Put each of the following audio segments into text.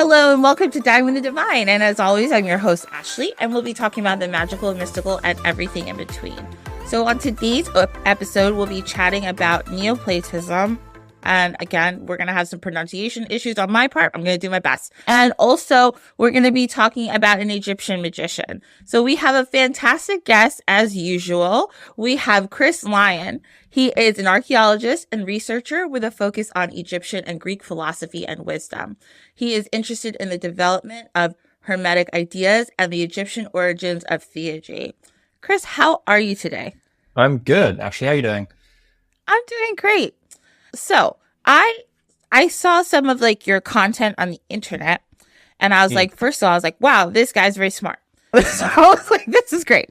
Hello and welcome to Dine with the Divine. And as always, I'm your host, Ashley, and we'll be talking about the magical and mystical and everything in between. So on today's episode, we'll be chatting about Neoplatonism. And again, we're going to have some pronunciation issues on my part. I'm going to do my best. And also, we're going to be talking about an Egyptian magician. So we have a fantastic guest as usual. We have Chris Lyon. He is an archaeologist and researcher with a focus on Egyptian and Greek philosophy and wisdom. He is interested in the development of hermetic ideas and the Egyptian origins of theurgy. Chris, how are you today? I'm good. Ashley, how are you doing? I'm doing great. So I saw some of like your content on the internet, and I was like, first of all, I was like, wow, this guy's very smart. So I was like, this is great.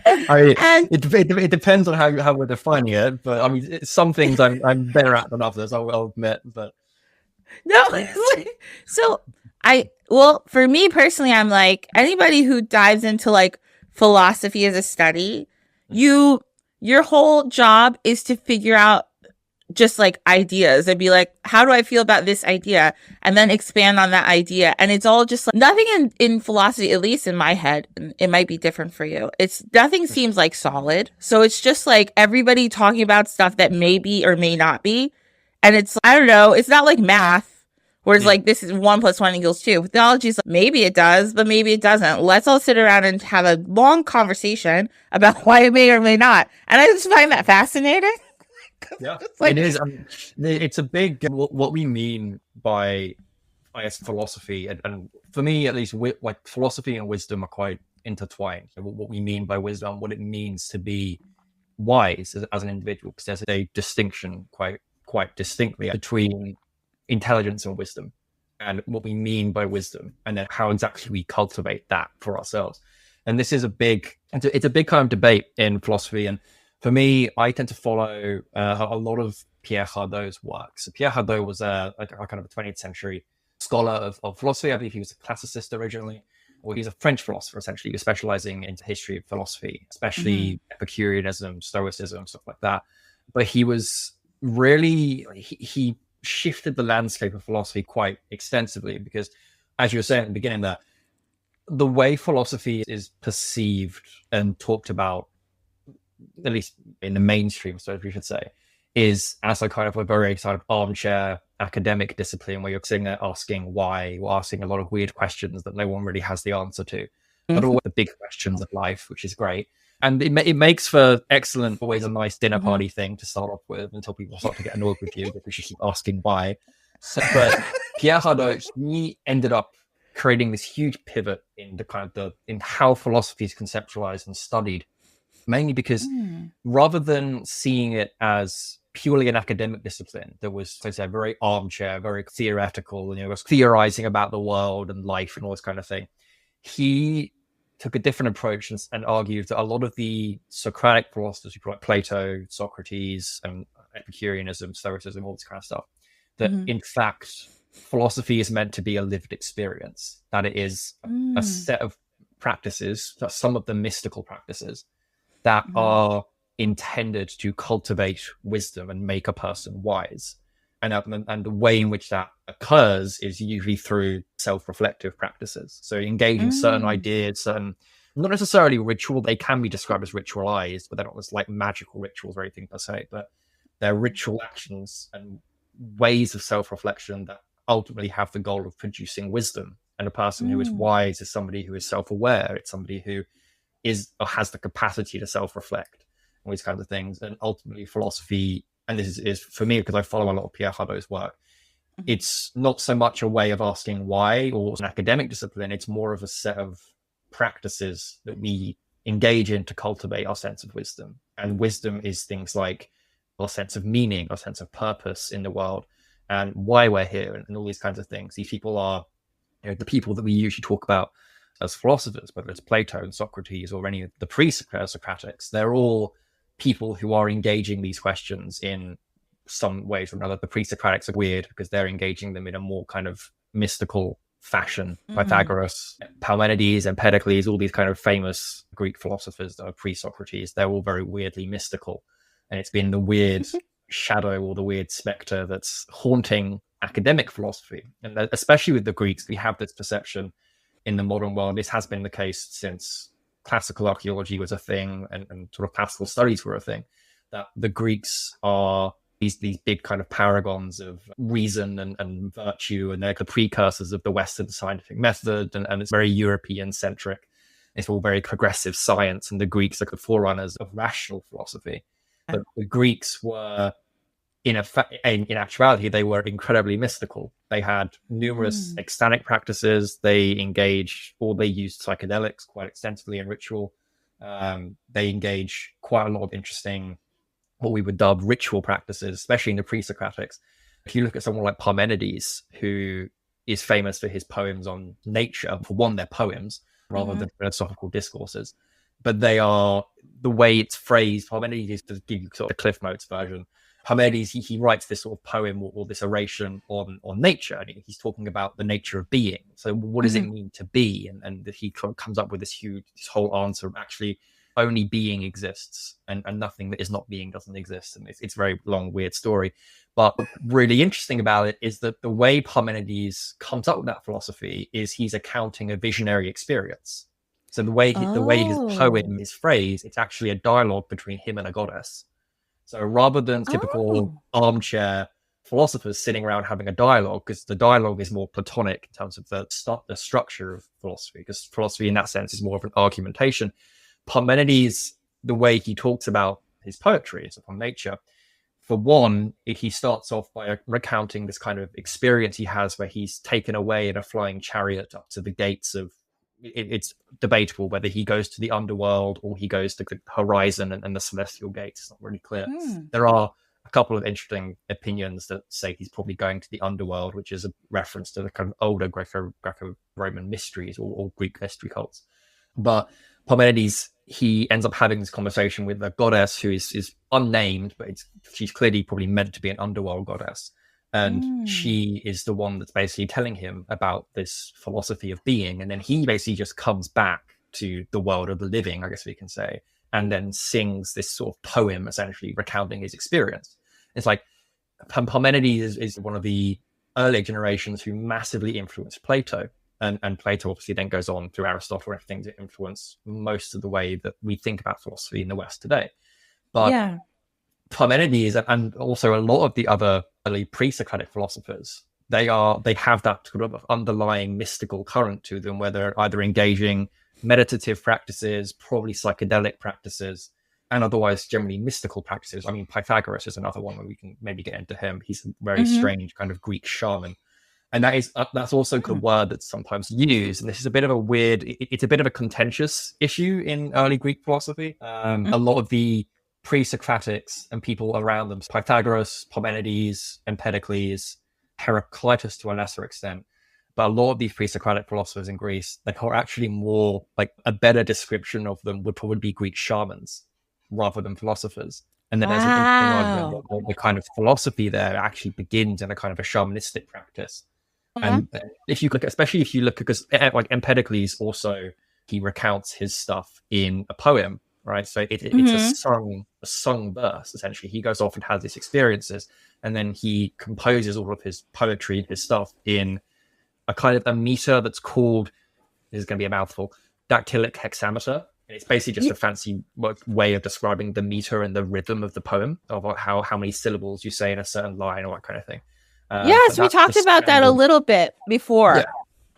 It depends on how we're defining it, but I mean, some things I'm better at than others, I'll admit. But no, for me personally, I'm like, anybody who dives into like philosophy as a study, your whole job is to figure out just like ideas and be like, how do I feel about this idea? And then expand on that idea. And it's all just like nothing in philosophy, at least in my head, it might be different for you. Nothing seems like solid. So it's just like everybody talking about stuff that may be or may not be. And it's, I don't know, it's not like math where it's like, this is 1 + 1 = 2. Theology is like, maybe it does, but maybe it doesn't. Let's all sit around and have a long conversation about why it may or may not. And I just find that fascinating. Yeah, like, it is. It's a big what we mean by, I guess, philosophy, and for me at least, like philosophy and wisdom are quite intertwined. So what we mean by wisdom, what it means to be wise as an individual, because there's a distinction quite distinctly between intelligence and wisdom, and what we mean by wisdom, and then how exactly we cultivate that for ourselves. And this is it's a big kind of debate in philosophy. And for me, I tend to follow a lot of Pierre Hadot's work. So Pierre Hadot was a kind of a 20th century scholar of philosophy. I believe he was a classicist originally, or he's a French philosopher, essentially. He was specializing into history of philosophy, especially Epicureanism, Stoicism, stuff like that. But he was really, he shifted the landscape of philosophy quite extensively because, as you were saying at the beginning there, the way philosophy is perceived and talked about, at least in the mainstream, so we should say, is as a kind of a very sort of armchair academic discipline where you're sitting there asking why, you're asking a lot of weird questions that no one really has the answer to, but all the big questions of life, which is great. And it makes for excellent, always a nice dinner party thing to start off with until people start to get annoyed with you because you keep asking why. But Pierre Hadot, he ended up creating this huge pivot in in how philosophy is conceptualized and studied. Mainly because rather than seeing it as purely an academic discipline that was, so to say, very armchair, very theoretical, was theorizing about the world and life and all this kind of thing, he took a different approach and argued that a lot of the Socratic philosophers, like Plato, Socrates, and Epicureanism, Stoicism, all this kind of stuff, that in fact, philosophy is meant to be a lived experience, that it is a set of practices, some of the mystical practices, that are intended to cultivate wisdom and make a person wise. And the way in which that occurs is usually through self-reflective practices. So engaging certain ideas, not necessarily ritual, they can be described as ritualized, but they're not just like magical rituals or anything per se, but they're ritual actions and ways of self-reflection that ultimately have the goal of producing wisdom. And a person who is wise is somebody who is self-aware. It's somebody who is or has the capacity to self-reflect, all these kinds of things. And ultimately philosophy, and this is for me because I follow a lot of Pierre Hadot's work, it's not so much a way of asking why or an academic discipline, it's more of a set of practices that we engage in to cultivate our sense of wisdom. And wisdom is things like our sense of meaning, our sense of purpose in the world, and why we're here, and all these kinds of things. These people are the people that we usually talk about as philosophers, whether it's Plato and Socrates or any of the pre-Socratics. They're all people who are engaging these questions in some ways or another. The pre-Socratics are weird because they're engaging them in a more kind of mystical fashion. Pythagoras, Parmenides, Empedocles, all these kind of famous Greek philosophers that are pre-Socrates, they're all very weirdly mystical. And it's been the weird shadow or the weird specter that's haunting academic philosophy. And especially with the Greeks, we have this perception in the modern world. This has been the case since classical archaeology was a thing, and sort of classical studies were a thing, that the Greeks are these big kind of paragons of reason and virtue, and they're the precursors of the Western scientific method, and it's very European centric. It's all very progressive science, and the Greeks are the forerunners of rational philosophy. But the Greeks were, in actuality, they were incredibly mystical. They had numerous ecstatic practices. They engaged, or they used psychedelics quite extensively in ritual. They engage quite a lot of interesting, what we would dub ritual practices, especially in the pre-Socratics. If you look at someone like Parmenides, who is famous for his poems on nature, for one, they're poems rather than philosophical discourses, but they are, the way it's phrased, Parmenides is, to give you sort of a Cliff Notes version, Parmenides, he writes this sort of poem or this oration on nature, and he's talking about the nature of being. So what does it mean to be? And he comes up with this whole answer of actually only being exists, and nothing that is not being doesn't exist. And it's a very long, weird story. But really interesting about it is that the way Parmenides comes up with that philosophy is he's accounting a visionary experience. So the way his poem is phrased, it's actually a dialogue between him and a goddess. So rather than typical armchair philosophers sitting around having a dialogue, because the dialogue is more Platonic in terms of the structure of philosophy, because philosophy in that sense is more of an argumentation. Parmenides, the way he talks about his poetry is upon nature. For one, he starts off by recounting this kind of experience he has where he's taken away in a flying chariot up to the gates of, it's debatable whether he goes to the underworld or he goes to the horizon and the celestial gates. It's not really clear. There are a couple of interesting opinions that say he's probably going to the underworld, which is a reference to the kind of older Greco-Roman mysteries or Greek mystery cults. But Parmenides, he ends up having this conversation with a goddess who is unnamed, but she's clearly probably meant to be an underworld goddess. And she is the one that's basically telling him about this philosophy of being. And then he basically just comes back to the world of the living, I guess we can say, and then sings this sort of poem, essentially recounting his experience. It's like Parmenides is one of the earlier generations who massively influenced Plato. And Plato obviously then goes on through Aristotle and everything to influence most of the way that we think about philosophy in the West today. But Parmenides and also a lot of the other early pre-Socratic philosophers, they have that sort of underlying mystical current to them, where they're either engaging meditative practices, probably psychedelic practices, and otherwise generally mystical practices. I mean, Pythagoras is another one where we can maybe get into him. He's a very strange kind of Greek shaman. And that's also a word that's sometimes used. And this is a bit of a weird, it's a bit of a contentious issue in early Greek philosophy. A lot of the pre-Socratics and people around them, Pythagoras, Parmenides, Empedocles, Heraclitus to a lesser extent, but a lot of these pre-Socratic philosophers in Greece, they are actually more, like, a better description of them would probably be Greek shamans rather than philosophers. And then there's an interesting argument that the kind of philosophy there actually begins in a kind of a shamanistic practice. And if you look, especially if you look, because like Empedocles also, he recounts his stuff in a poem, right? So it's a sung verse, essentially. He goes off and has these experiences, and then he composes all of his poetry, his stuff, in a kind of a meter that's called, this is going to be a mouthful, dactylic hexameter. And it's basically just a fancy way of describing the meter and the rhythm of the poem, of how many syllables you say in a certain line, or that kind of thing. Yes, we talked about that a little bit before.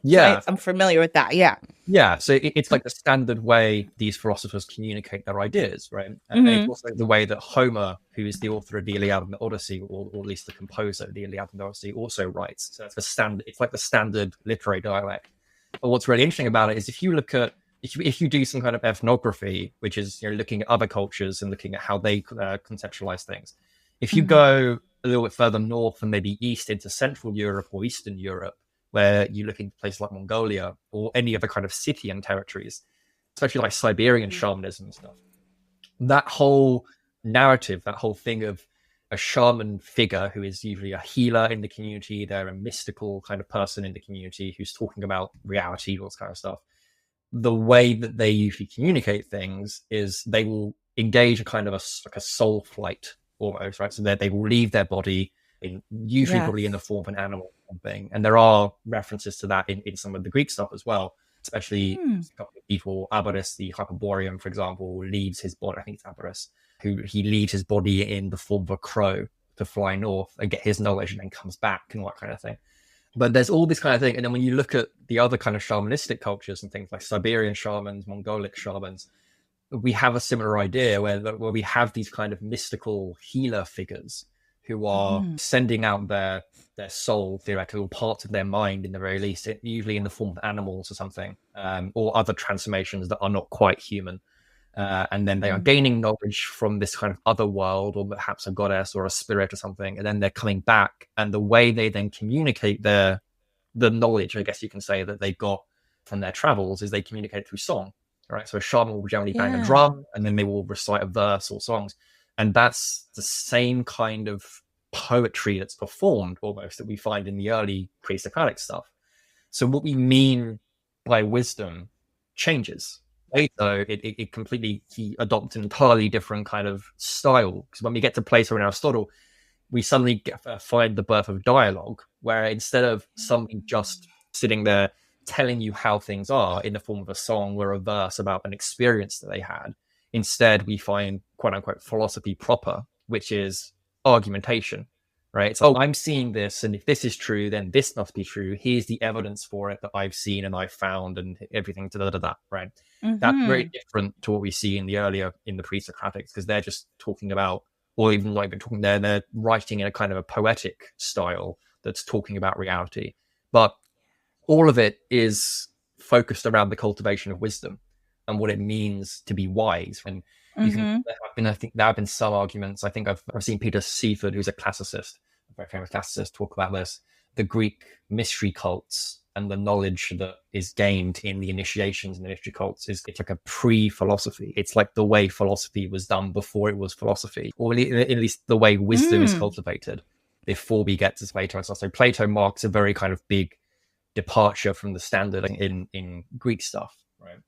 Yeah. So I'm familiar with that. Yeah. So it's like the standard way these philosophers communicate their ideas, right? And it's also the way that Homer, who is the author of the Iliad and the Odyssey, or at least the composer of the Iliad and the Odyssey, also writes. So it's like the standard literary dialect. But what's really interesting about it is if you look at, if you do some kind of ethnography, which is, looking at other cultures and looking at how they conceptualize things, if you go a little bit further north and maybe east into Central Europe or Eastern Europe, where you look into places like Mongolia or any other kind of Scythian territories, especially like Siberian shamanism and stuff, that whole narrative, that whole thing of a shaman figure who is usually a healer in the community, they're a mystical kind of person in the community who's talking about reality, all this kind of stuff. The way that they usually communicate things is they will engage a kind of like a soul flight almost, right? So they will leave their body, usually probably in the form of an animal or something. And there are references to that in some of the Greek stuff as well, especially a couple of people. Abaris, the Hyperborean, for example, leaves his body. I think it's Abaris, he leaves his body in the form of a crow to fly north and get his knowledge, and then comes back and all that kind of thing. But there's all this kind of thing. And then when you look at the other kind of shamanistic cultures and things like Siberian shamans, Mongolic shamans, we have a similar idea where we have these kind of mystical healer figures who are sending out their soul, theoretical parts of their mind, in the very least, usually in the form of animals or something, or other transformations that are not quite human. And then they are gaining knowledge from this kind of other world, or perhaps a goddess or a spirit or something. And then they're coming back, and the way they then communicate the knowledge, I guess you can say, that they got from their travels is they communicate through song. Right, so a shaman will generally bang a drum, and then they will recite a verse or songs, and that's the same kind of poetry that's performed almost that we find in the early pre-Socratic stuff. So what we mean by wisdom changes. Plato, it completely, he adopts an entirely different kind of style, because when we get to Plato and Aristotle, we suddenly find the birth of dialogue, where instead of somebody just sitting there telling you how things are in the form of a song or a verse about an experience that they had, instead we find quote unquote philosophy proper, which is argumentation, right? It's, oh, I'm seeing this, and if this is true, then this must be true. Here's the evidence for it that I've seen and I've found, and everything, right? That's very different to what we see in the pre-Socratics, because they're just talking about, or even not even talking, they're writing in a kind of a poetic style that's talking about reality. But all of it is focused around the cultivation of wisdom and what it means to be wise. And you can, I think there have been some arguments. I think I've seen Peter Seaford, who's a classicist, a very famous classicist, talk about this, the Greek mystery cults and the knowledge that is gained in the initiations and the mystery cults it's like a pre-philosophy. It's like the way philosophy was done before it was philosophy, or at least the way wisdom is cultivated before we get to Plato and stuff. So Plato marks a very kind of big departure from the standard in Greek stuff, right?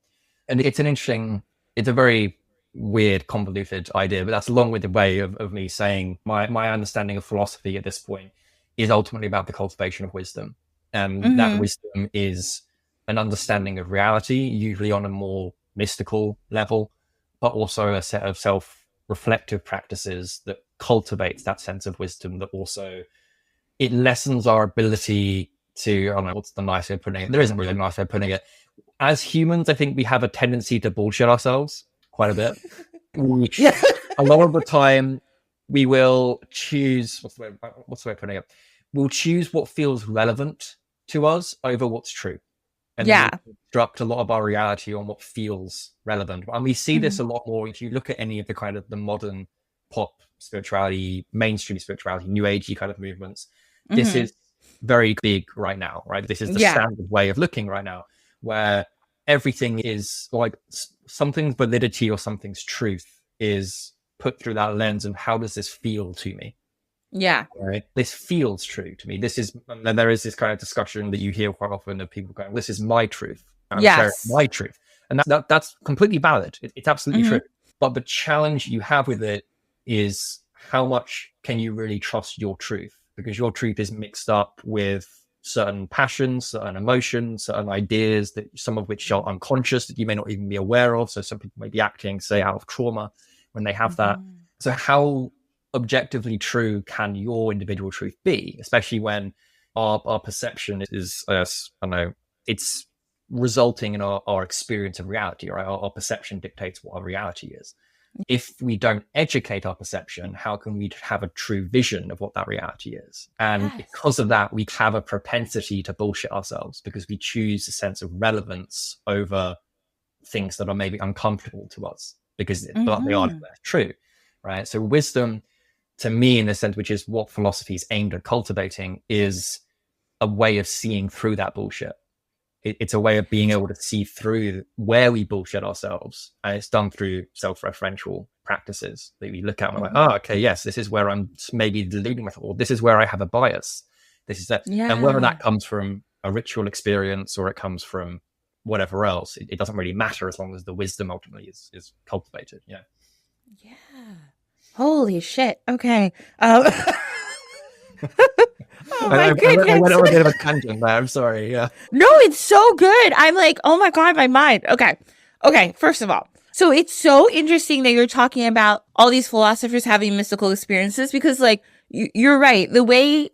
And it's a very weird, convoluted idea, but that's a long-winded way of me saying my understanding of philosophy at this point is ultimately about the cultivation of wisdom. And that wisdom is an understanding of reality, usually on a more mystical level, but also a set of self-reflective practices that cultivates that sense of wisdom, that also it lessens our ability to, I don't know, what's the nice way of putting it? There isn't really a nice way of putting it. As humans, I think we have a tendency to bullshit ourselves quite a bit. A lot of the time, we will choose, what's the way of putting it? We'll choose what feels relevant to us over what's true. And then we construct a lot of our reality on what feels relevant. And we see this a lot more if you look at any of the kind of the modern pop spirituality, mainstream spirituality, new agey kind of movements. This is very big right now, right? This is the standard way of looking right now, where everything is like something's validity or something's truth is put through that lens of how does this feel to me? Right? This feels true to me. This is, and there is this kind of discussion that you hear quite often of people going, this is my truth. I'm sharing my truth. And that's completely valid. It's absolutely true. But the challenge you have with it is how much can you really trust your truth? Because your truth is mixed up with certain passions, certain emotions, certain ideas, that some of which are unconscious that you may not even be aware of. So some people may be acting, say, out of trauma when they have that. So how objectively true can your individual truth be, especially when our perception is, I don't know, it's resulting in our experience of reality, right? Our perception dictates what our reality is. If we don't educate our perception, how can we have a true vision of what that reality is? And because of that, we have a propensity to bullshit ourselves because we choose a sense of relevance over things that are maybe uncomfortable to us because but they aren't true, right? So wisdom, to me, in a sense, which is what philosophy is aimed at cultivating, is a way of seeing through that bullshit. It's a way of being able to see through where we bullshit ourselves. And it's done through self-referential practices that we look at and we're like, oh, okay, yes, this is where I'm maybe deluding myself, or this is where I have a bias. This is that. And whether that comes from a ritual experience or it comes from whatever else, it doesn't really matter as long as the wisdom ultimately is cultivated. Yeah. Holy shit. Okay. Oh my I goodness. went on a bit of a tangent there. I'm sorry. Yeah. No, it's so good. I'm like, oh my God, my mind. Okay. Okay. First of all, so it's so interesting that you're talking about all these philosophers having mystical experiences because, like, you're right. The way,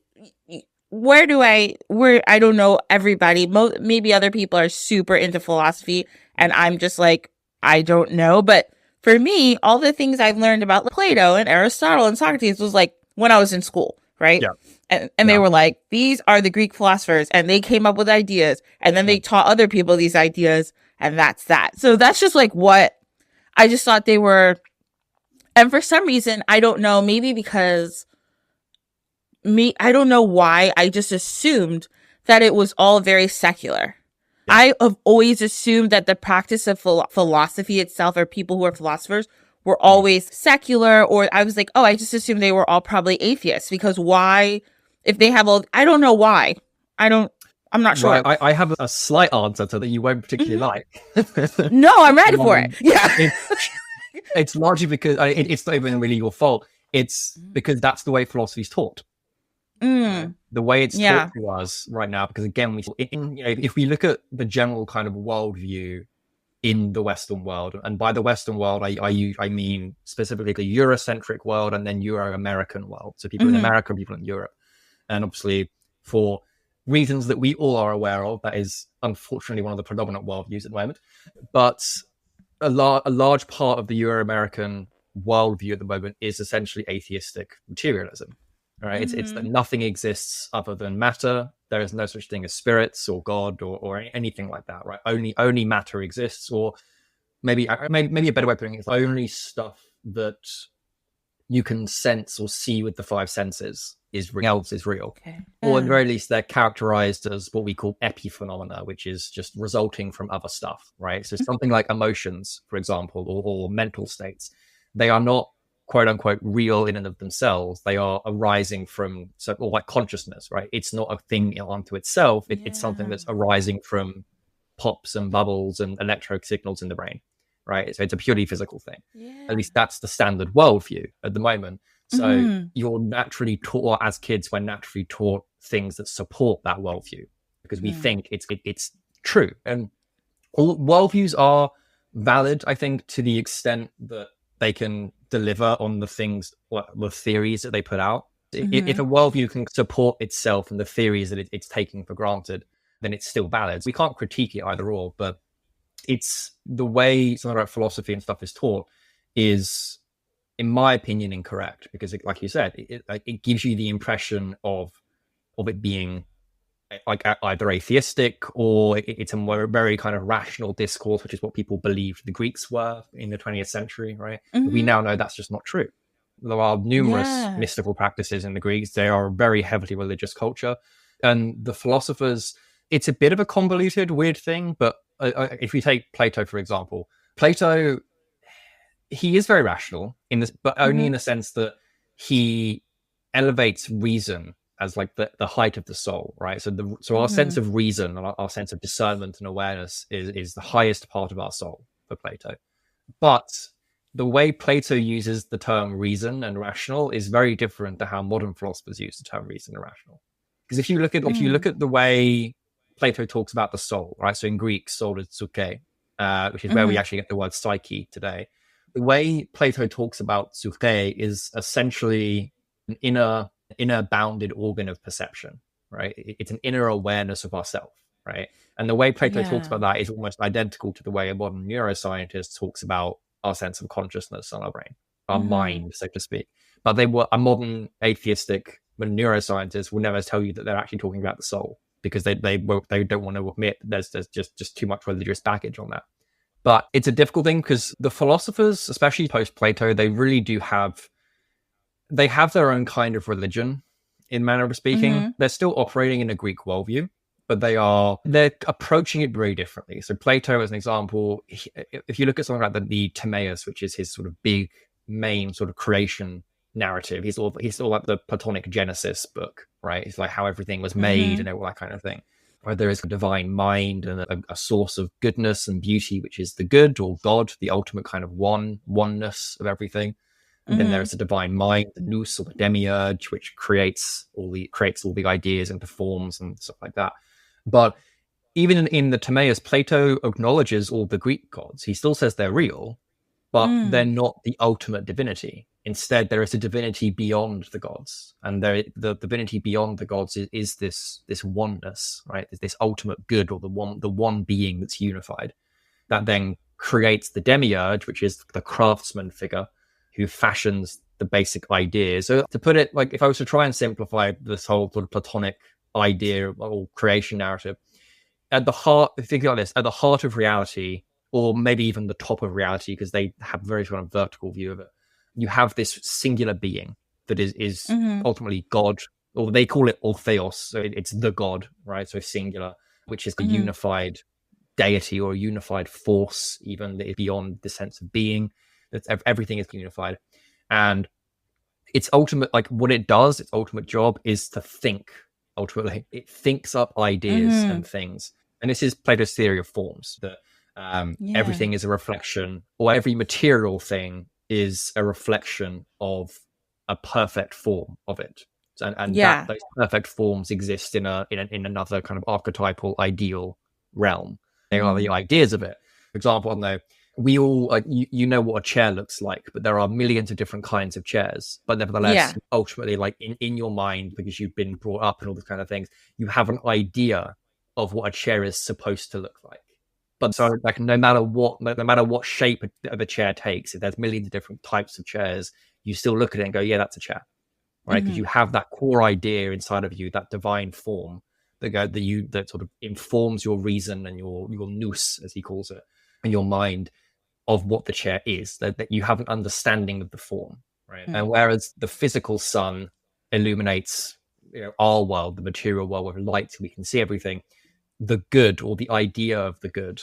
where I don't know everybody, maybe other people are super into philosophy and I'm just like, I don't know. But for me, all the things I've learned about Plato and Aristotle and Socrates was like when I was in school, right? Yeah. And they were like, these are the Greek philosophers, and they came up with ideas, and then they taught other people these ideas, and that's that. So that's just like what I just thought they were. And for some reason, I don't know, maybe because I don't know why, I just assumed that it was all very secular. Yeah. I have always assumed that the practice of philosophy itself, or people who are philosophers, were always secular, or I was like, oh, I just assumed they were all probably atheists, because why, if they have all, I don't know why. I'm not sure. Right, I have a slight answer to that you won't particularly like. No, I'm ready for it. Yeah. It's largely because it's not even really your fault. It's because that's the way philosophy is taught. The way it's taught to us right now, because again, if we look at the general kind of worldview in the Western world, and by the Western world, I mean specifically the Eurocentric world and then Euro-American world. So people in America, people in Europe. And obviously, for reasons that we all are aware of, that is unfortunately one of the predominant worldviews at the moment. But a large part of the Euro-American worldview at the moment is essentially atheistic materialism. Right? It's that nothing exists other than matter. There is no such thing as spirits or God or anything like that. Right? Only matter exists, or maybe a better way of putting it is only stuff that you can sense or see with the five senses else is real. Okay. Or at the very least, they're characterized as what we call epiphenomena, which is just resulting from other stuff, right? So something like emotions, for example, or mental states, they are not quote unquote real in and of themselves. They are arising from, or like consciousness, right? It's not a thing unto itself. It's something that's arising from pops and bubbles and electric signals in the brain, right? So it's a purely physical thing. Yeah. At least that's the standard worldview at the moment. So you're naturally taught, or as kids, we're naturally taught things that support that worldview because we think it's true. And all worldviews are valid, I think, to the extent that they can deliver on the things, the theories that they put out. If a worldview can support itself and the theories that it's taking for granted, then it's still valid. We can't critique it either or, but it's the way something like philosophy and stuff is taught is, in my opinion, incorrect, because like you said, it gives you the impression of it being like either atheistic or it's a very kind of rational discourse, which is what people believed the Greeks were in the 20th century, right? We now know that's just not true. There are numerous mystical practices in the Greeks. They are a very heavily religious culture. And the philosophers, it's a bit of a convoluted, weird thing, but if we take Plato, for example, Plato, he is very rational in this, but only in the sense that he elevates reason as like the height of the soul, right? So our sense of reason and our sense of discernment and awareness is the highest part of our soul for Plato. But the way Plato uses the term reason and rational is very different to how modern philosophers use the term reason and rational. Because if you look at the way Plato talks about the soul, right? So in Greek, soul is psyche, which is where we actually get the word psyche today. The way Plato talks about psyche is essentially an inner bounded organ of perception, right? It's an inner awareness of ourself, right? And the way Plato talks about that is almost identical to the way a modern neuroscientist talks about our sense of consciousness on our brain, our mind, so to speak. But a modern atheistic neuroscientist will never tell you that they're actually talking about the soul, because they don't want to admit there's just too much religious baggage on that. But it's a difficult thing because the philosophers, especially post-Plato, they really do have their own kind of religion, in manner of speaking. They're still operating in a Greek worldview, but they're approaching it very differently. So Plato, as an example, if you look at something like the Timaeus, which is his sort of big main sort of creation narrative, he's all like the Platonic Genesis book, right? It's like how everything was made and all that kind of thing. Where there is a divine mind and a source of goodness and beauty, which is the good, or God, the ultimate kind of oneness of everything. And then there's the divine mind, the nous or the demiurge, which creates all the ideas into forms and stuff like that. But even in the Timaeus, Plato acknowledges all the Greek gods. He still says they're real, but they're not the ultimate divinity. Instead, there is a divinity beyond the gods, and the divinity beyond the gods is this oneness, right? This ultimate good, or the one being that's unified, that then creates the demiurge, which is the craftsman figure who fashions the basic ideas. So to put it, like, if I was to try and simplify this whole sort of Platonic idea or creation narrative, at the heart, think about this, at the heart of reality, or maybe even the top of reality, because they have a very kind of vertical view of it, you have this singular being that is ultimately God, or they call it Ortheos, so it's the God, right? So singular, which is the unified deity or a unified force, even that is beyond the sense of being. Everything is unified. And its ultimate, like what it does, its ultimate job is to think. Ultimately, it thinks up ideas and things. And this is Plato's theory of forms, that everything is a reflection, or every material thing is a reflection of a perfect form of it. And that those perfect forms exist in another kind of archetypal ideal realm. They are the ideas of it. For example, I know we all, like, you know what a chair looks like, but there are millions of different kinds of chairs. But nevertheless, ultimately, like in your mind, because you've been brought up and all these kind of things, you have an idea of what a chair is supposed to look like. But so, like, no matter what shape the chair takes, if there's millions of different types of chairs, you still look at it and go, yeah, that's a chair, right? Because you have that core idea inside of you, that divine form that sort of informs your reason and your nous, as he calls it, and your mind, of what the chair is. That you have an understanding of the form, right? And whereas the physical sun illuminates, our world, the material world, with light, we can see everything. The good, or the idea of the good,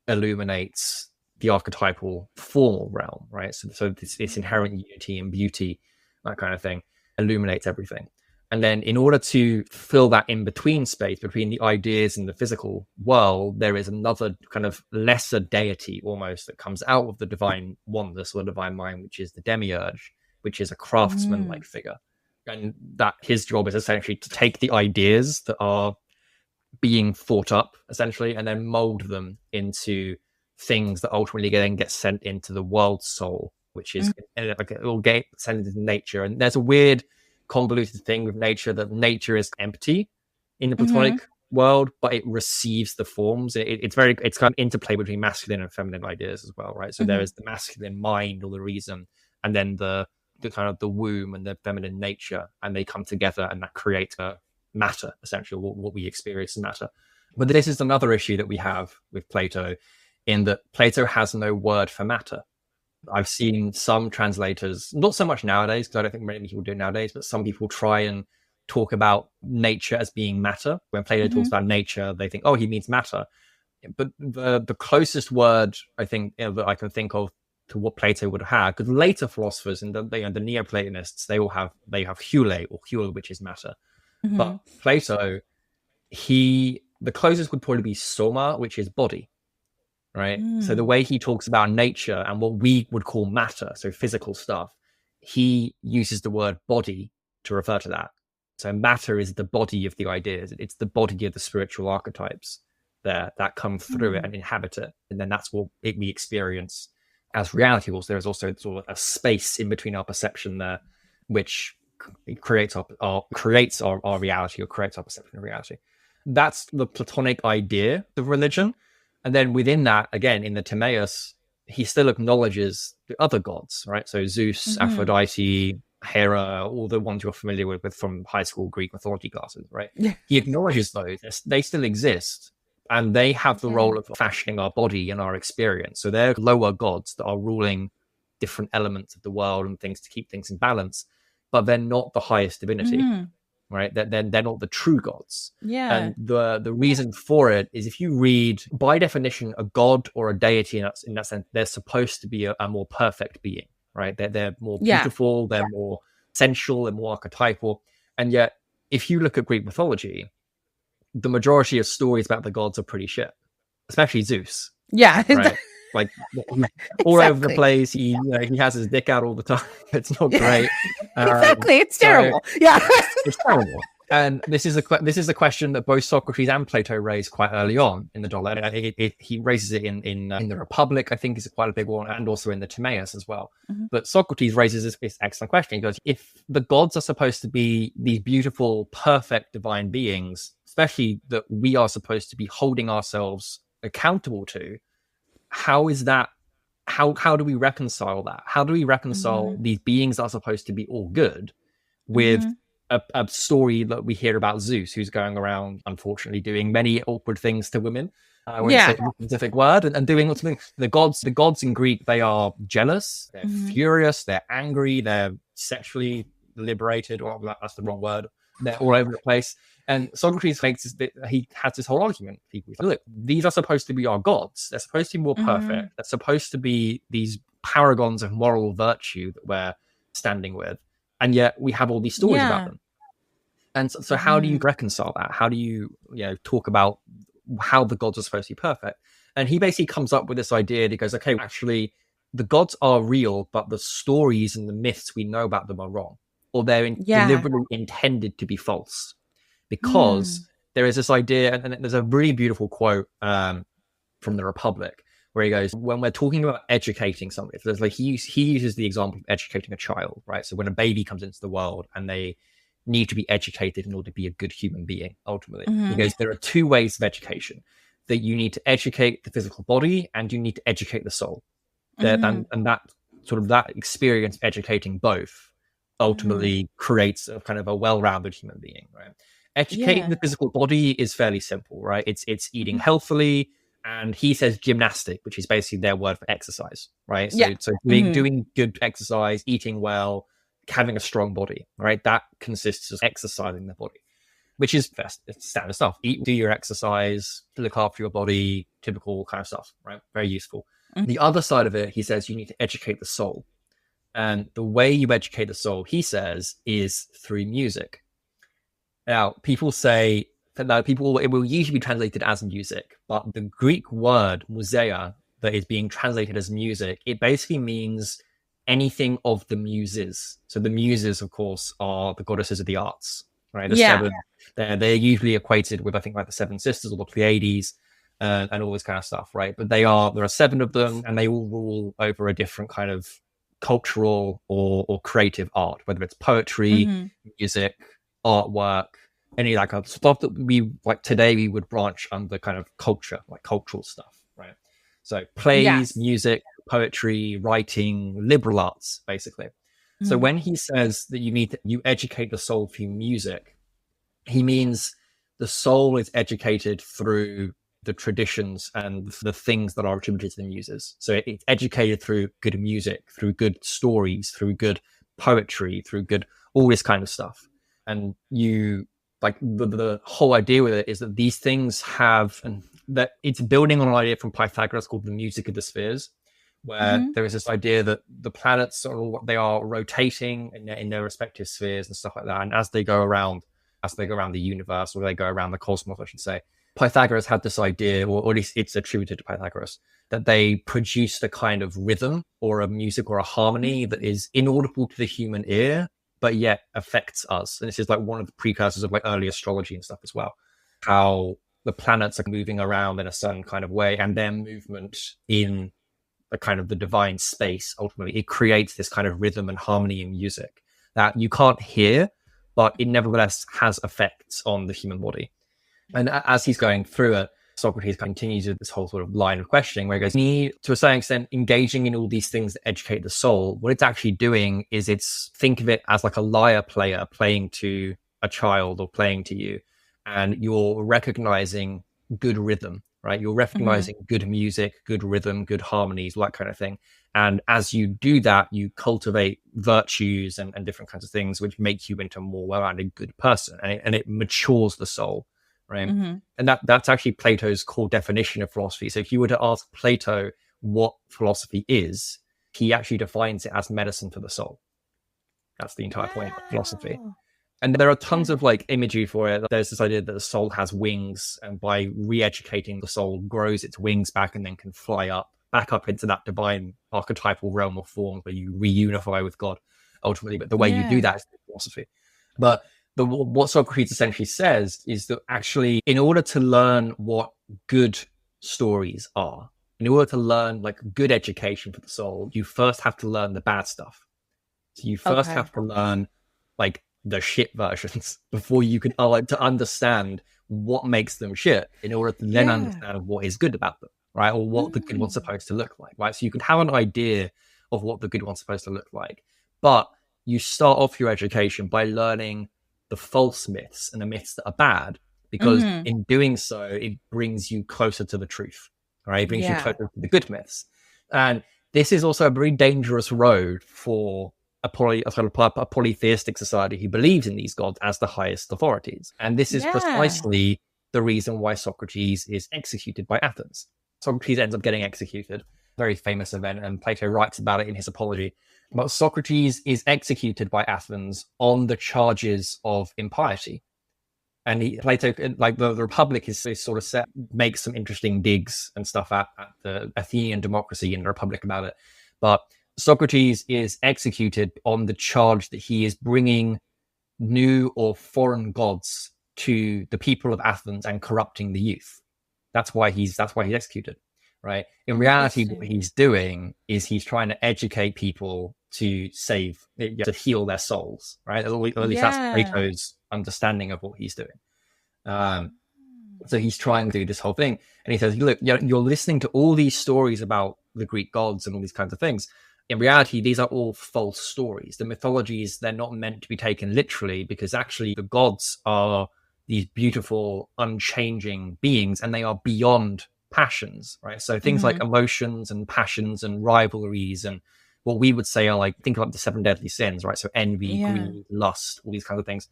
illuminates the archetypal formal realm, right? So this inherent unity and beauty, that kind of thing, illuminates everything. And then in order to fill that in-between space between the ideas and the physical world, there is another kind of lesser deity almost that comes out of the divine oneness or the divine mind, which is the demiurge, which is a craftsman-like figure. And that his job is essentially to take the ideas that are being thought up, essentially, and then mold them into things that ultimately then get sent into the world soul, which is like it will get sent into nature. And there's a weird convoluted thing with nature, that nature is empty in the Platonic world, but it receives the forms. It's kind of interplay between masculine and feminine ideas as well, right? So there is the masculine mind or the reason, and then the kind of the womb and the feminine nature, and they come together, and that creates matter, essentially, what we experience as matter. But this is another issue that we have with Plato, in that Plato has no word for matter. I've seen some translators, not so much nowadays, because I don't think many people do it nowadays, but some people try and talk about nature as being matter. When Plato talks about nature, they think, oh, he means matter. But the closest word I think that I can think of to what Plato would have had, because later philosophers and the Neoplatonists, they have hule, which is matter. But Plato, the closest would probably be soma, which is body. Right. So the way he talks about nature and what we would call matter, so physical stuff, he uses the word body to refer to that. So matter is the body of the ideas. It's the body of the spiritual archetypes there that come through it and inhabit it. And then that's what we experience as reality. Also, there is also sort of a space in between our perception there, which creates our reality, or creates our perception of reality. That's the Platonic idea of religion. And then within that, again, in the Timaeus, he still acknowledges the other gods, right? So Zeus, Aphrodite, Hera, all the ones you're familiar with from high school Greek mythology classes, right? Yeah. He acknowledges those. They still exist. And they have the role of fashioning our body and our experience. So they're lower gods that are ruling different elements of the world and things to keep things in balance. But they're not the highest divinity. Right, they're not the true gods. Yeah. And the reason for it is, if you read, by definition, a god or a deity in that sense, they're supposed to be a more perfect being, right? They're more beautiful, they're more sensual, and more archetypal. And yet, if you look at Greek mythology, the majority of stories about the gods are pretty shit, especially Zeus. Yeah. Right? like all over the place. He has his dick out all the time. It's not great. Exactly, it's terrible. Yeah, it's terrible. And this is a question that both Socrates and Plato raised quite early on in the dialogue. He raises it in the Republic, I think, is quite a big one, and also in the Timaeus as well. Mm-hmm. But Socrates raises this excellent question. He goes, if the gods are supposed to be these beautiful, perfect divine beings, especially that we are supposed to be holding ourselves accountable to, how is that? How do we reconcile that? How do we reconcile these beings that are supposed to be all good with a story that we hear about Zeus, who's going around, unfortunately, doing many awkward things to women? I won't say a specific word, and doing something. The gods in Greek, they are jealous, they're furious, they're angry, they're sexually liberated, or that's the wrong word. They're all over the place. And Socrates he has this whole argument. People say, look, these are supposed to be our gods. They're supposed to be more perfect. They're supposed to be these paragons of moral virtue that we're standing with. And yet we have all these stories about them. And so how do you reconcile that? How do you talk about how the gods are supposed to be perfect? And he basically comes up with this idea. He goes, okay, actually, the gods are real, but the stories and the myths we know about them are wrong, or they're deliberately intended to be false. Because there is this idea, and there's a really beautiful quote from the Republic, where he goes, when we're talking about educating somebody, there's like he uses the example of educating a child, right? So when a baby comes into the world and they need to be educated in order to be a good human being, ultimately. He goes, there are two ways of education: that you need to educate the physical body and you need to educate the soul. And that sort of that experience educating both ultimately creates a kind of a well-rounded human being, right? Educating the physical body is fairly simple, right? It's eating healthily, and he says gymnastic, which is basically their word for exercise, right? So doing good exercise, eating well, having a strong body, right? That consists of exercising the body, which is standard stuff. Do your exercise, look after your body, typical kind of stuff, right? Very useful. The other side of it, he says, you need to educate the soul. And the way you educate the soul, he says, is through music. Now, people say that it will usually be translated as music, but the Greek word museia that is being translated as music, it basically means anything of the muses. So the muses, of course, are the goddesses of the arts, right? The seven, they're usually equated with, I think, like the seven sisters or the Pleiades and all this kind of stuff, right? But there are seven of them, and they all rule over a different kind of cultural or creative art, whether it's poetry, music, artwork, any like stuff that we like today we would branch under kind of culture, like cultural stuff, right? So plays, music, poetry, writing, liberal arts, basically. So when he says that you educate the soul through music, he means the soul is educated through the traditions and the things that are attributed to the muses. So it's educated through good music, through good stories, through good poetry, through good all this kind of stuff. And you like the whole idea with it is that these things have, and that it's building on an idea from Pythagoras called the music of the spheres, where there is this idea that the planets are rotating in their respective spheres and stuff like that. And as they go around the universe, or they go around the cosmos, I should say, Pythagoras had this idea, or at least it's attributed to Pythagoras, that they produced a kind of rhythm or a music or a harmony that is inaudible to the human ear, but yet affects us. And this is like one of the precursors of like early astrology and stuff as well, how the planets are moving around in a certain kind of way, and their movement in the kind of the divine space, ultimately, it creates this kind of rhythm and harmony in music that you can't hear, but it nevertheless has effects on the human body. And as he's going through it, Socrates continues with this whole sort of line of questioning where he goes, to a certain extent, engaging in all these things that educate the soul, what it's actually doing is think of it as like a lyre player playing to a child or playing to you. And you're recognizing good rhythm, right? You're recognizing good music, good rhythm, good harmonies, that kind of thing. And as you do that, you cultivate virtues and different kinds of things, which make you into a more well-rounded good person. And it matures the soul. Right. And that's actually Plato's core definition of philosophy. So if you were to ask Plato what philosophy is, he actually defines it as medicine for the soul. That's the entire point of philosophy. And there are tons of like imagery for it. There's this idea that the soul has wings, and by re-educating the soul grows its wings back and then can fly up back up into that divine archetypal realm of form where you reunify with God ultimately. But the way you do that is philosophy. But what Socrates essentially says is that actually, in order to learn what good stories are, in order to learn like good education for the soul, you first have to learn the bad stuff. So you first have to learn like the shit versions before you can to understand what makes them shit in order to then understand what is good about them, right? Or what the good one's supposed to look like, right? So you can have an idea of what the good one's supposed to look like, but you start off your education by learning the false myths and the myths that are bad, because in doing so, it brings you closer to the truth, right? It brings you closer to the good myths. And this is also a very dangerous road for a polytheistic society who believes in these gods as the highest authorities. And this is precisely the reason why Socrates is executed by Athens. Socrates ends up getting executed, very famous event, and Plato writes about it in his Apology. But Socrates is executed by Athens on the charges of impiety. And Plato, like the Republic, is sort of makes some interesting digs and stuff at the Athenian democracy in the Republic about it. But Socrates is executed on the charge that he is bringing new or foreign gods to the people of Athens and corrupting the youth. That's why he's executed, right? In reality, what he's doing is he's trying to educate people to heal their souls, right? At least that's Plato's understanding of what he's doing. So he's trying to do this whole thing, and he says, look, you're listening to all these stories about the Greek gods and all these kinds of things. In reality, these are all false stories. The mythologies, they're not meant to be taken literally, because actually the gods are these beautiful, unchanging beings, and they are beyond passions, right? So things like emotions and passions and rivalries and what we would say are like, think about the 7 deadly sins, right? So envy, greed, lust, all these kinds of things.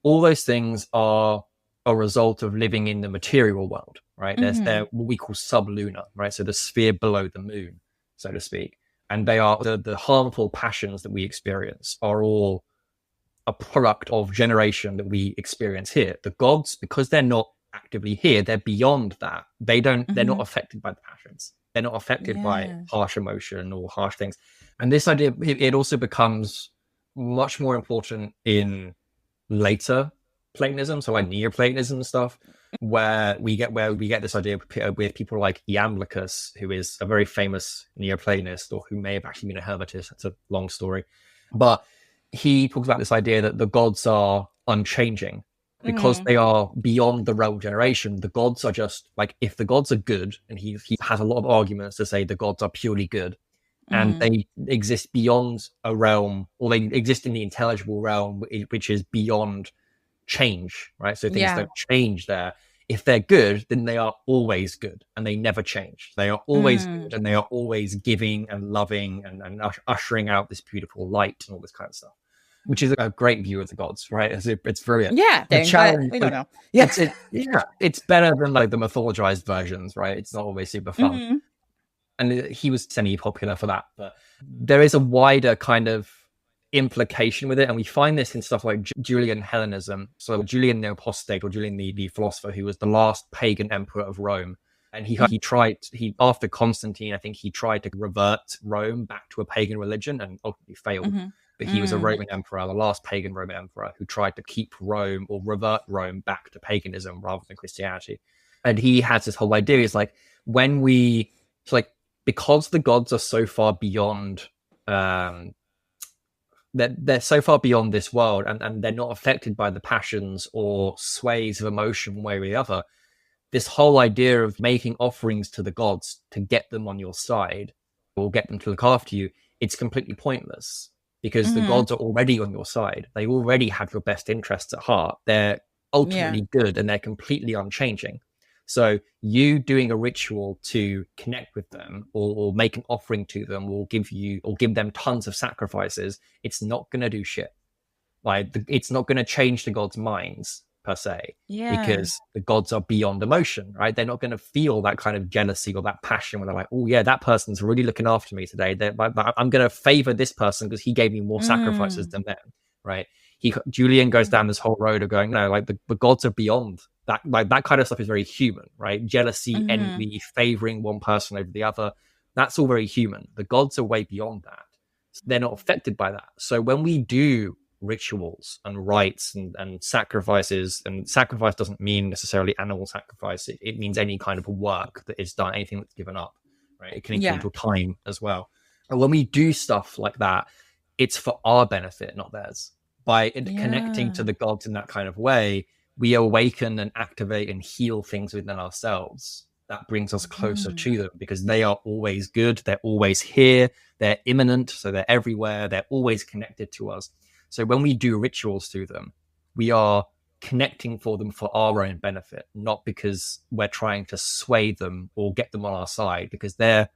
All those things are a result of living in the material world, right? They're what we call sublunar, right? So the sphere below the moon, so to speak. And they are the harmful passions that we experience are all a product of generation that we experience here. The gods, because they're not actively here, they're beyond that. They're not affected by the passions. They're not affected by harsh emotion or harsh things. And this idea, it also becomes much more important in later Platonism, so like Neoplatonism and stuff, where we get this idea with people like Iamblichus, who is a very famous Neoplatonist, or who may have actually been a Hermetist. That's a long story, but he talks about this idea that the gods are unchanging because they are beyond the realm of generation. The gods are just like, if the gods are good, and he has a lot of arguments to say the gods are purely good, and they exist beyond a realm, or they exist in the intelligible realm, which is beyond change, right? So things don't change there. If they're good, then they are always good, and they never change. They are always good, and they are always giving and loving and ushering out this beautiful light and all this kind of stuff, which is a great view of the gods, right? It's brilliant. The challenge, we don't know. It's better than like the mythologized versions, right? It's not always super fun. And he was semi-popular for that, but there is a wider kind of implication with it, and we find this in stuff like Julian Hellenism. So Julian the Apostate, or Julian the philosopher, who was the last pagan emperor of Rome, and he after Constantine, I think he tried to revert Rome back to a pagan religion and ultimately failed. But he was a Roman emperor, the last pagan Roman emperor, who tried to keep Rome, or revert Rome back to paganism rather than Christianity. And he has this whole idea, is like, because the gods are so far beyond they're so far beyond this world, and they're not affected by the passions or sways of emotion one way or the other, this whole idea of making offerings to the gods to get them on your side or get them to look after you, it's completely pointless, because the gods are already on your side. They already have your best interests at heart. They're ultimately good, and they're completely unchanging. So you doing a ritual to connect with them, or make an offering to them, or give them tons of sacrifices, it's not going to do shit. Like, it's not going to change the gods' minds per se, because the gods are beyond emotion, right? They're not going to feel that kind of jealousy or that passion where they're like, oh yeah, that person's really looking after me today. I'm going to favor this person because he gave me more sacrifices than them, right? Julian goes down this whole road of going, no, like the gods are beyond that. Like, that kind of stuff is very human, right? Jealousy, envy, favoring one person over the other. That's all very human. The gods are way beyond that. They're not affected by that. So when we do rituals and rites and sacrifices, and sacrifice doesn't mean necessarily animal sacrifice, it means any kind of work that is done, anything that's given up, right? It can include your time as well. And when we do stuff like that, it's for our benefit, not theirs. By connecting to the gods in that kind of way, we awaken and activate and heal things within ourselves. That brings us closer to them, because they are always good. They're always here. They're immanent. So they're everywhere. They're always connected to us. So when we do rituals through them, we are connecting for them for our own benefit, not because we're trying to sway them or get them on our side, because they're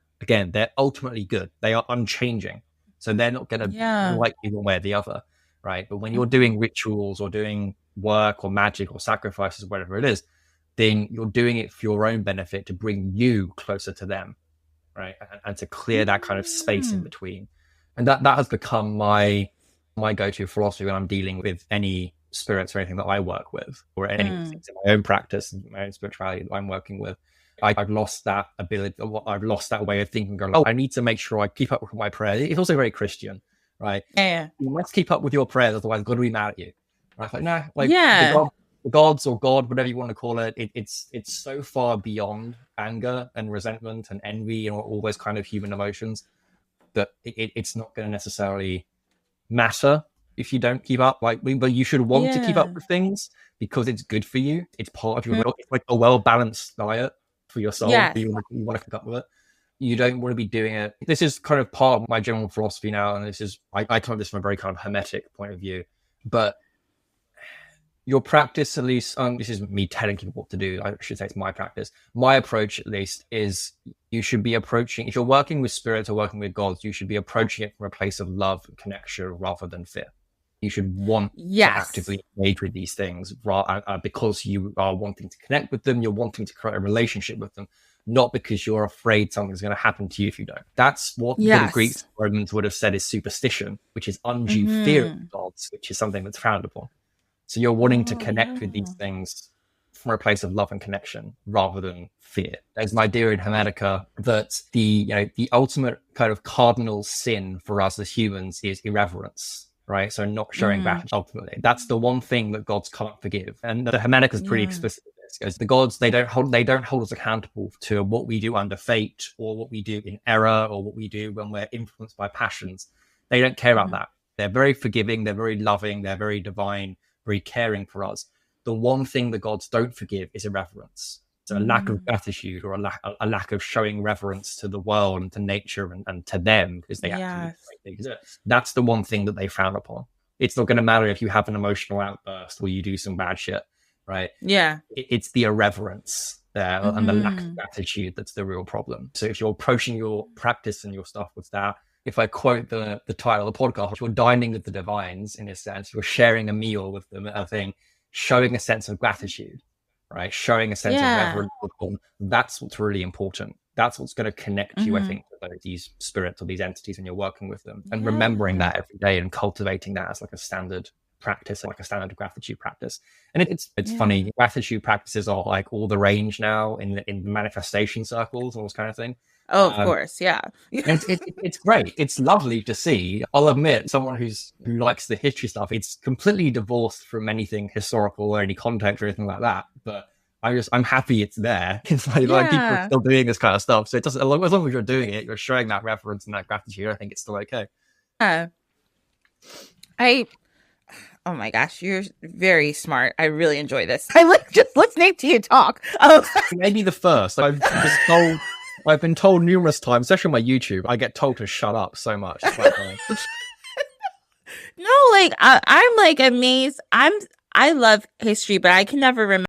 ultimately good. They are unchanging. So they're not going to like you one way or the other, right? But when you're doing rituals or doing work or magic or sacrifices, whatever it is, then you're doing it for your own benefit, to bring you closer to them, right? And to clear that kind of space in between. And that has become my go-to philosophy when I'm dealing with any spirits or anything that I work with, or any things in my own practice and my own spirituality that I'm working with. I've lost that ability. I've lost that way of thinking. Going, I need to make sure I keep up with my prayers. It's also very Christian, right? Yeah. You must keep up with your prayers, otherwise God will be mad at you. Right? Like, no, like the gods or God, whatever you want to call it, it's so far beyond anger and resentment and envy and all those kind of human emotions that it's not going to necessarily matter if you don't keep up. But you should want to keep up with things, because it's good for you. It's part of your it's like a well-balanced diet for your soul. You want to keep up with it. You don't want to be doing it. This is kind of part of my general philosophy now, and this is I come at this from a very kind of hermetic point of view. But your practice, at least, this is me telling people what to do. I should say it's my practice. My approach, at least, is you should be approaching, if you're working with spirits or working with gods, you should be approaching it from a place of love and connection rather than fear. You should want to actively engage with these things because you are wanting to connect with them. You're wanting to create a relationship with them, not because you're afraid something's going to happen to you if you don't. That's what the Greeks and Romans would have said is superstition, which is undue fear of gods, which is something that's frowned upon. So you're wanting to connect with these things from a place of love and connection rather than fear. There's an idea in Hermetica that the ultimate kind of cardinal sin for us as humans is irreverence. Right, so not showing gratitude. Ultimately, that's the one thing that gods can't forgive, and the Hermetic is pretty explicit with this. Because the gods, they don't hold us accountable to what we do under fate, or what we do in error, or what we do when we're influenced by passions. They don't care about that. They're very forgiving. They're very loving. They're very divine, very caring for us. The one thing the gods don't forgive is irreverence. So a lack of gratitude, or a lack of showing reverence to the world and to nature and to them, because they actually do. That's the one thing that they frown upon. It's not going to matter if you have an emotional outburst or you do some bad shit, right? Yeah. It's the irreverence there and the lack of gratitude that's the real problem. So if you're approaching your practice and your stuff with that, if I quote the title of the podcast, you're dining with the divines, in a sense, you're sharing a meal with them, I think, showing a sense of gratitude. Right, showing a sense of reverence for them. That's what's really important. That's what's going to connect you, I think, to these spirits or these entities when you're working with them, and remembering that every day and cultivating that as like a standard practice, like a standard gratitude practice. And it's funny. Gratitude practices are like all the range now in manifestation circles, all this kind of thing. Oh, of course, It's great. It's lovely to see. I'll admit, someone who likes the history stuff, it's completely divorced from anything historical or any context or anything like that. But I'm happy it's there. It's like people are still doing this kind of stuff. So it doesn't, as long as you're doing it, you're showing that reverence and that gratitude, I think it's still okay. Oh my gosh, you're very smart. I really enjoy this. I like just listening to you talk. Maybe the first. I've been told numerous times, especially on my YouTube, I get told to shut up so much. No, like I'm like amazed. I love history, but I can never remember